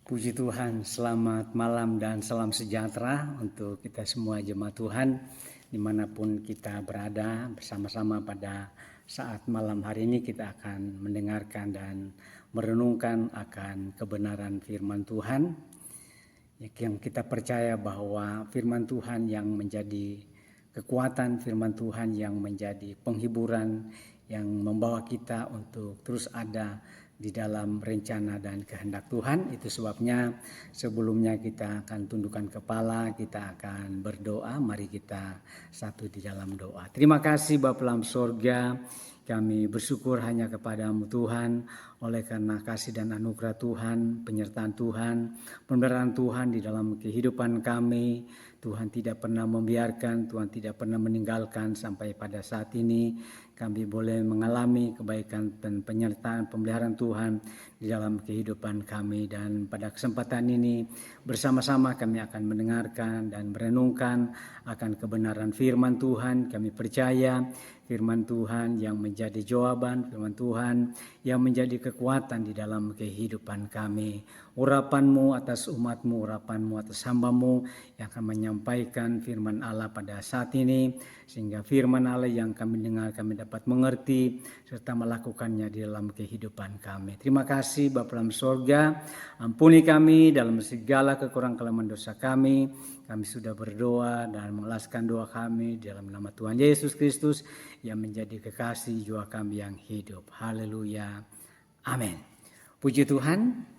Puji Tuhan, selamat malam dan salam sejahtera untuk kita semua jemaat Tuhan dimanapun kita berada bersama-sama pada saat malam hari ini. Kita akan mendengarkan dan merenungkan akan kebenaran firman Tuhan yang kita percaya bahwa firman Tuhan yang menjadi kekuatan, firman Tuhan yang menjadi penghiburan, yang membawa kita untuk terus ada di dalam rencana dan kehendak Tuhan. Itu sebabnya sebelumnya kita akan tundukkan kepala, kita akan berdoa. Mari kita satu di dalam doa. Terima kasih Bapa dalam sorga, kami bersyukur hanya kepadamu Tuhan, oleh karena kasih dan anugerah Tuhan, penyertaan Tuhan, pemeliharaan Tuhan di dalam kehidupan kami. Tuhan tidak pernah membiarkan, Tuhan tidak pernah meninggalkan sampai pada saat ini. Kami boleh mengalami kebaikan dan penyertaan pemeliharaan Tuhan di dalam kehidupan kami. Dan pada kesempatan ini bersama-sama kami akan mendengarkan dan merenungkan akan kebenaran firman Tuhan. Kami percaya firman Tuhan yang menjadi jawaban, firman Tuhan yang menjadi kekuatan di dalam kehidupan kami. Urapan-Mu atas umat-Mu, urapan-Mu atas hamba-Mu yang akan menyampaikan firman Allah pada saat ini, sehingga firman Allah yang kami dengar kami dapat mengerti serta melakukannya di dalam kehidupan kami. Terima kasih Bapa dalam sorga, ampuni kami dalam segala kekurangan kelemahan dosa kami. Kami sudah berdoa dan mengelaskan doa kami dalam nama Tuhan Yesus Kristus yang menjadi kekasih jiwa kami yang hidup. Haleluya. Amin. Puji Tuhan.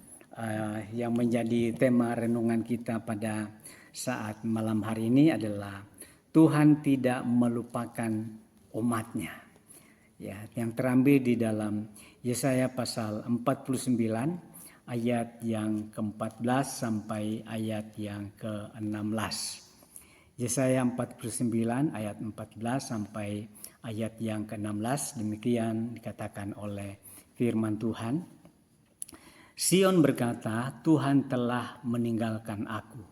Yang menjadi tema renungan kita pada saat malam hari ini adalah Tuhan tidak melupakan umatnya. Ya, yang terambil di dalam Yesaya pasal 49 ayat yang ke-14 sampai ayat yang ke-16. Yesaya 49 ayat 14 sampai ayat yang ke-16, demikian dikatakan oleh firman Tuhan. Sion berkata, Tuhan telah meninggalkan aku,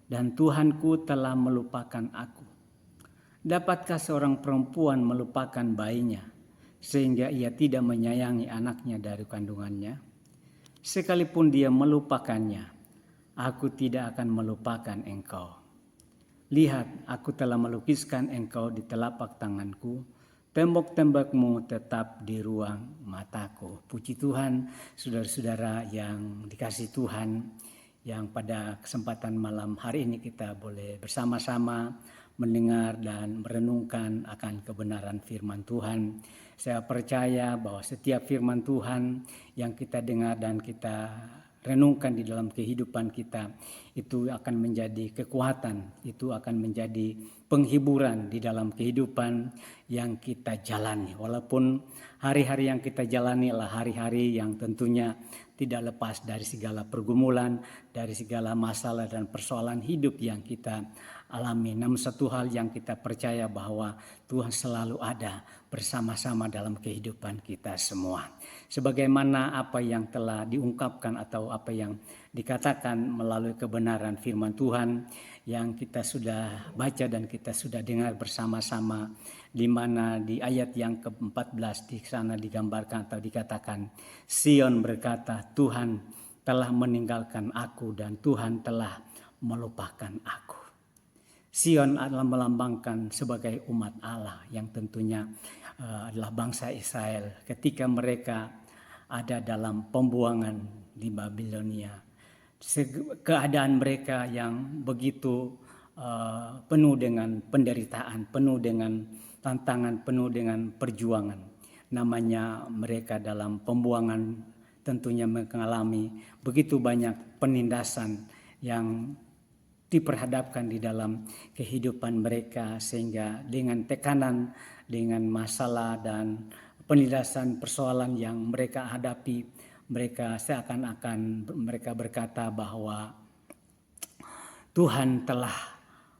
dan Tuhanku telah melupakan aku. Dapatkah seorang perempuan melupakan bayinya, sehingga ia tidak menyayangi anaknya dari kandungannya? Sekalipun dia melupakannya, aku tidak akan melupakan engkau. Lihat, aku telah melukiskan engkau di telapak tanganku. Tembok-tembokmu tetap di ruang mataku. Puji Tuhan, saudara-saudara yang dikasihi Tuhan, yang pada kesempatan malam hari ini kita boleh bersama-sama mendengar dan merenungkan akan kebenaran firman Tuhan. Saya percaya bahwa setiap firman Tuhan yang kita dengar dan kita renungkan di dalam kehidupan kita, itu akan menjadi kekuatan, itu akan menjadi penghiburan di dalam kehidupan yang kita jalani. Walaupun hari-hari yang kita jalani adalah hari-hari yang tentunya tidak lepas dari segala pergumulan, dari segala masalah dan persoalan hidup yang kita alami. Namun satu hal yang kita percaya bahwa Tuhan selalu ada bersama-sama dalam kehidupan kita semua. Sebagaimana apa yang telah diungkapkan atau apa yang dikatakan melalui kebenaran firman Tuhan yang kita sudah baca dan kita sudah dengar bersama-sama, di mana di ayat yang ke-14 di sana digambarkan atau dikatakan, Sion berkata, Tuhan telah meninggalkan aku dan Tuhan telah melupakan aku. Sion adalah melambangkan sebagai umat Allah yang tentunya adalah bangsa Israel ketika mereka ada dalam pembuangan di Babilonia. Keadaan mereka yang begitu penuh dengan penderitaan, penuh dengan tantangan, penuh dengan perjuangan. Namanya mereka dalam pembuangan tentunya mengalami begitu banyak penindasan yang diperhadapkan di dalam kehidupan mereka, sehingga dengan tekanan, dengan masalah dan penindasan persoalan yang mereka hadapi, mereka seakan-akan mereka berkata bahwa Tuhan telah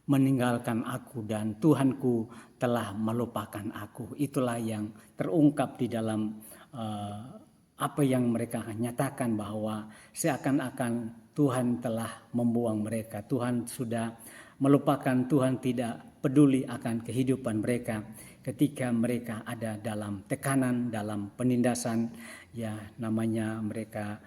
meninggalkan aku dan Tuhanku telah melupakan aku. Itulah yang terungkap di dalam apa yang mereka nyatakan, bahwa seakan-akan Tuhan telah membuang mereka. Tuhan sudah melupakan, Tuhan tidak peduli akan kehidupan mereka ketika mereka ada dalam tekanan, dalam penindasan. Ya, namanya mereka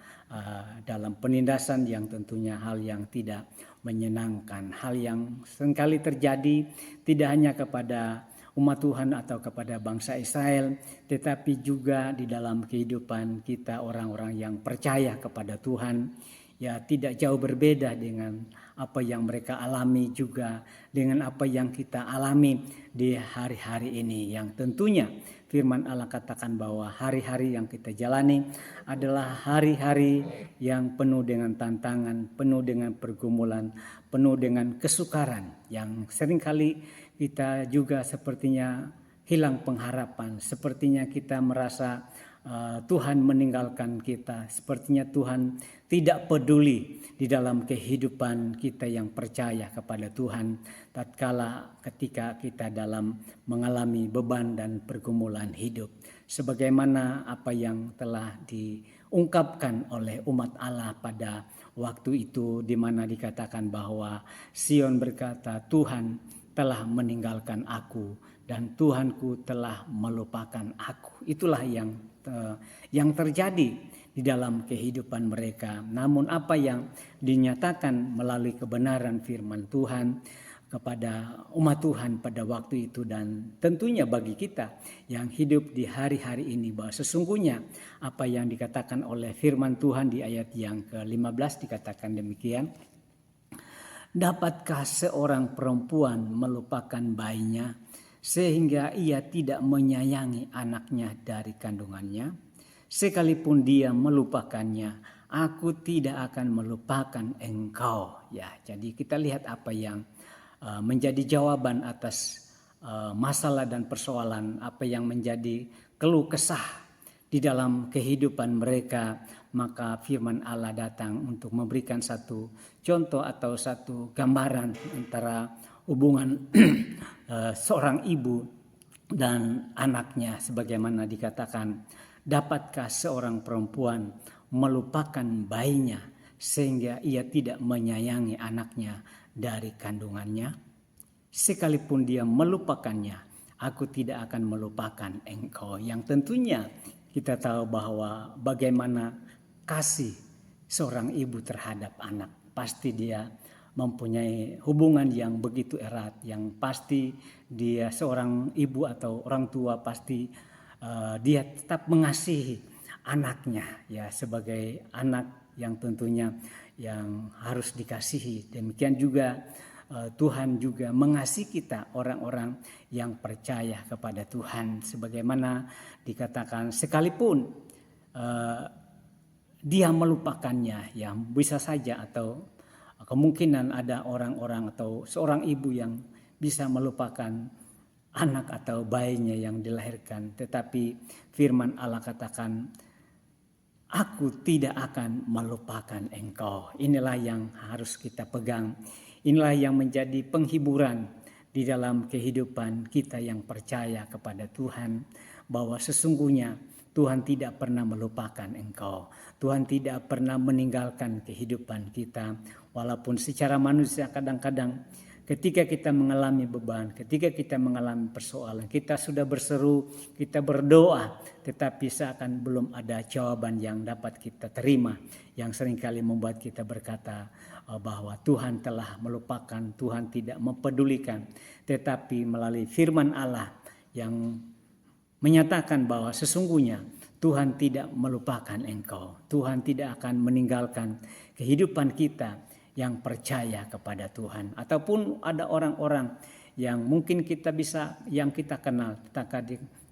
dalam penindasan yang tentunya hal yang tidak menyenangkan, hal yang seringkali terjadi tidak hanya kepada umat Tuhan atau kepada bangsa Israel, tetapi juga di dalam kehidupan kita orang-orang yang percaya kepada Tuhan. Ya, tidak jauh berbeda dengan apa yang mereka alami, juga dengan apa yang kita alami di hari-hari ini, yang tentunya firman Allah katakan bahwa hari-hari yang kita jalani adalah hari-hari yang penuh dengan tantangan, penuh dengan pergumulan, penuh dengan kesukaran, yang seringkali kita juga sepertinya hilang pengharapan, sepertinya kita merasa Tuhan meninggalkan kita, sepertinya Tuhan tidak peduli di dalam kehidupan kita yang percaya kepada Tuhan, tatkala ketika kita dalam mengalami beban dan pergumulan hidup. Sebagaimana apa yang telah diungkapkan oleh umat Allah pada waktu itu, di mana dikatakan bahwa Sion berkata, Tuhan telah meninggalkan aku dan Tuhanku telah melupakan aku. Itulah yang terjadi di dalam kehidupan mereka. Namun apa yang dinyatakan melalui kebenaran firman Tuhan kepada umat Tuhan pada waktu itu, dan tentunya bagi kita yang hidup di hari-hari ini, bahwa sesungguhnya apa yang dikatakan oleh firman Tuhan di ayat yang ke-15 dikatakan demikian. Dapatkah seorang perempuan melupakan bayinya sehingga ia tidak menyayangi anaknya dari kandungannya? Sekalipun dia melupakannya, aku tidak akan melupakan engkau. Ya, jadi kita lihat apa yang menjadi jawaban atas masalah dan persoalan, apa yang menjadi keluh kesah di dalam kehidupan mereka. Maka firman Allah datang untuk memberikan satu contoh atau satu gambaran antara hubungan seorang ibu dan anaknya, sebagaimana dikatakan, dapatkah seorang perempuan melupakan bayinya sehingga ia tidak menyayangi anaknya dari kandungannya? Sekalipun dia melupakannya, aku tidak akan melupakan engkau. Yang tentunya kita tahu bahwa bagaimana kasih seorang ibu terhadap anak. Pasti dia mempunyai hubungan yang begitu erat, yang pasti dia seorang ibu atau orang tua pasti dia tetap mengasihi anaknya, ya, sebagai anak yang tentunya yang harus dikasihi. Demikian juga Tuhan juga mengasihi kita, orang-orang yang percaya kepada Tuhan, sebagaimana dikatakan sekalipun dia melupakannya, yang bisa saja atau kemungkinan ada orang-orang atau seorang ibu yang bisa melupakan anak atau bayinya yang dilahirkan, tetapi firman Allah katakan, aku tidak akan melupakan engkau. Inilah yang harus kita pegang, inilah yang menjadi penghiburan di dalam kehidupan kita yang percaya kepada Tuhan, bahwa sesungguhnya Tuhan tidak pernah melupakan engkau. Tuhan tidak pernah meninggalkan kehidupan kita. Walaupun secara manusia kadang-kadang ketika kita mengalami beban, ketika kita mengalami persoalan, kita sudah berseru, kita berdoa, tetapi seakan belum ada jawaban yang dapat kita terima, yang seringkali membuat kita berkata bahwa Tuhan telah melupakan, Tuhan tidak mempedulikan. Tetapi melalui firman Allah yang menyatakan bahwa sesungguhnya Tuhan tidak melupakan engkau, Tuhan tidak akan meninggalkan kehidupan kita yang percaya kepada Tuhan. Ataupun ada orang-orang yang mungkin yang kita kenal,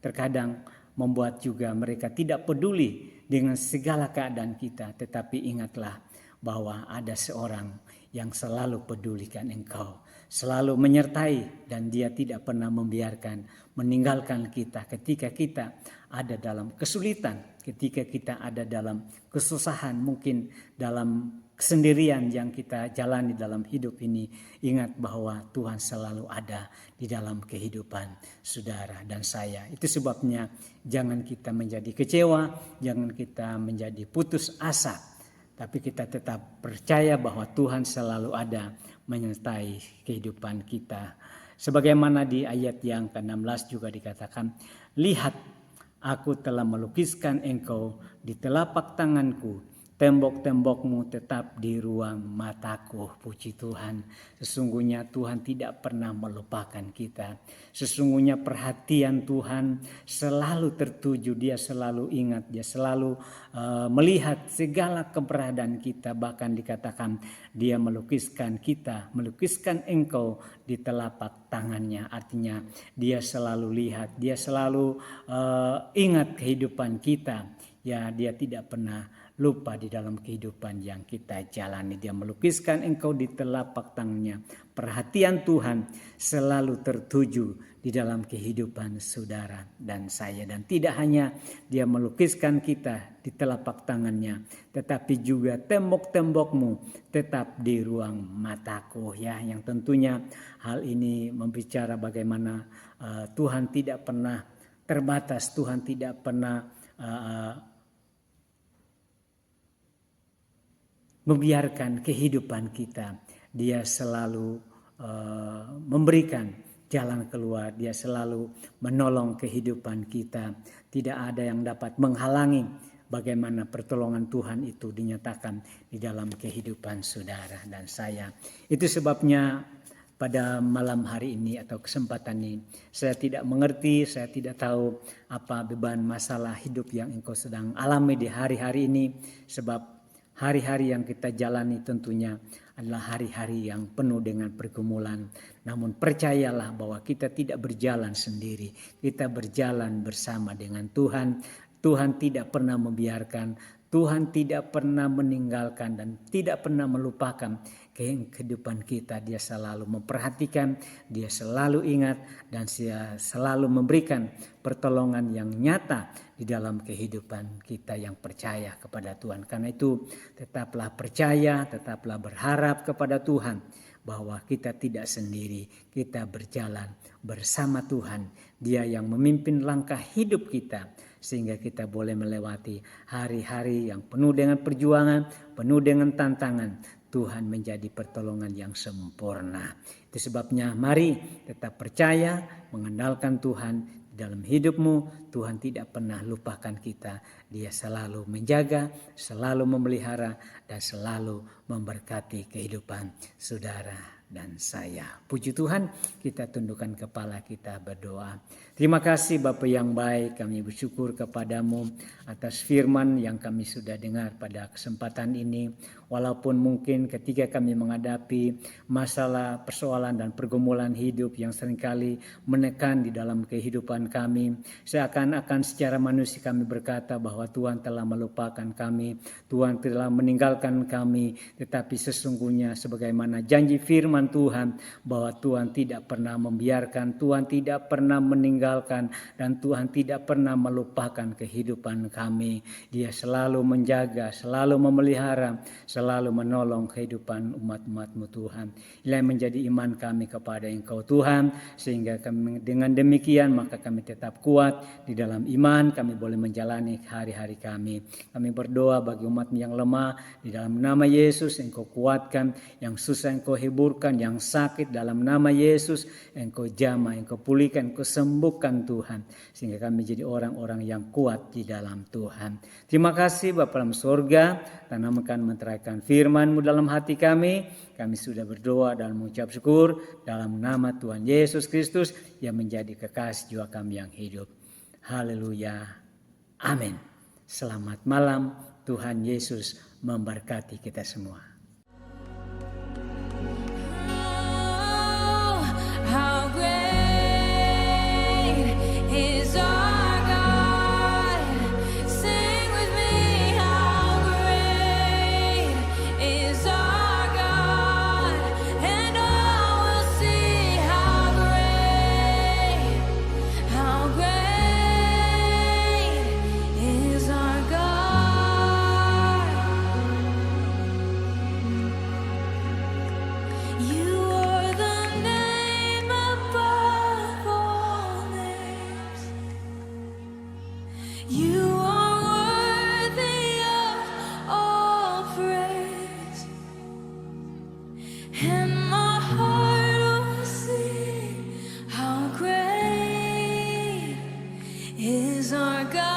terkadang membuat juga mereka tidak peduli dengan segala keadaan kita. Tetapi ingatlah bahwa ada seorang yang selalu pedulikan engkau, selalu menyertai, dan dia tidak pernah membiarkan meninggalkan kita ketika kita ada dalam kesulitan, ketika kita ada dalam kesusahan, mungkin dalam kesendirian yang kita jalani dalam hidup ini. Ingat bahwa Tuhan selalu ada di dalam kehidupan saudara dan saya. Itu sebabnya jangan kita menjadi kecewa, jangan kita menjadi putus asa, tapi kita tetap percaya bahwa Tuhan selalu ada menyertai kehidupan kita. Sebagaimana di ayat yang ke-16 juga dikatakan, lihat, aku telah melukiskan engkau di telapak tanganku, tembok-tembokmu tetap di ruang mataku. Puji Tuhan, sesungguhnya Tuhan tidak pernah melupakan kita. Sesungguhnya perhatian Tuhan selalu tertuju, Dia selalu ingat, Dia selalu melihat segala keberadaan kita. Bahkan dikatakan Dia melukiskan kita, melukiskan engkau di telapak tangannya. Artinya Dia selalu lihat, Dia selalu ingat kehidupan kita. Ya, Dia tidak pernah lupa di dalam kehidupan yang kita jalani. Dia melukiskan engkau di telapak tangannya. Perhatian Tuhan selalu tertuju di dalam kehidupan saudara dan saya. Dan tidak hanya Dia melukiskan kita di telapak tangannya, tetapi juga tembok-tembokmu tetap di ruang mataku. Ya, yang tentunya hal ini membicara bagaimana Tuhan tidak pernah terbatas, Tuhan tidak pernah membiarkan kehidupan kita. Dia selalu memberikan jalan keluar. Dia selalu menolong kehidupan kita. Tidak ada yang dapat menghalangi bagaimana pertolongan Tuhan itu dinyatakan di dalam kehidupan saudara dan saya. Itu sebabnya pada malam hari ini atau kesempatan ini, saya tidak mengerti, saya tidak tahu apa beban masalah hidup yang engkau sedang alami di hari-hari ini. Sebab hari-hari yang kita jalani tentunya adalah hari-hari yang penuh dengan pergumulan. Namun percayalah bahwa kita tidak berjalan sendiri. Kita berjalan bersama dengan Tuhan. Tuhan tidak pernah membiarkan, Tuhan tidak pernah meninggalkan dan tidak pernah melupakan kehidupan kita. Dia selalu memperhatikan, Dia selalu ingat, dan Dia selalu memberikan pertolongan yang nyata di dalam kehidupan kita yang percaya kepada Tuhan. Karena itu tetaplah percaya, tetaplah berharap kepada Tuhan bahwa kita tidak sendiri, kita berjalan bersama Tuhan. Dia yang memimpin langkah hidup kita sehingga kita boleh melewati hari-hari yang penuh dengan perjuangan, penuh dengan tantangan. Tuhan menjadi pertolongan yang sempurna. Itu sebabnya mari tetap percaya, mengandalkan Tuhan di dalam hidupmu. Tuhan tidak pernah lupakan kita. Dia selalu menjaga, selalu memelihara, dan selalu memberkati kehidupan saudara dan saya. Puji Tuhan, kita tundukkan kepala, kita berdoa. Terima kasih Bapa yang baik, kami bersyukur kepadamu atas firman yang kami sudah dengar pada kesempatan ini. Walaupun mungkin ketika kami menghadapi masalah, persoalan dan pergumulan hidup yang seringkali menekan di dalam kehidupan kami, seakan-akan secara manusia kami berkata bahwa Tuhan telah melupakan kami, Tuhan telah meninggalkan kami. Tetapi sesungguhnya sebagaimana janji firman Tuhan bahwa Tuhan tidak pernah membiarkan, Tuhan tidak pernah meninggalkan, dan Tuhan tidak pernah melupakan kehidupan kami. Dia selalu menjaga, selalu memelihara, selalu menolong kehidupan umat-umat-Mu Tuhan. Inilah yang menjadi iman kami kepada Engkau Tuhan, sehingga kami dengan demikian maka kami tetap kuat di dalam iman, kami boleh menjalani hari-hari kami. Kami berdoa bagi umat yang lemah, di dalam nama Yesus Engkau kuatkan, yang susah Engkau hiburkan, yang sakit dalam nama Yesus Engkau jamah, Engkau pulihkan, Engkau sembuhkan Tuhan, sehingga kami jadi orang-orang yang kuat di dalam Tuhan. Terima kasih Bapa dalam surga, tanamkan menteraikan firman-Mu dalam hati kami. Kami sudah berdoa dan mengucap syukur dalam nama Tuhan Yesus Kristus yang menjadi kekasih jiwa kami yang hidup. Haleluya. Amin. Selamat malam. Tuhan Yesus memberkati kita semua. Is our God.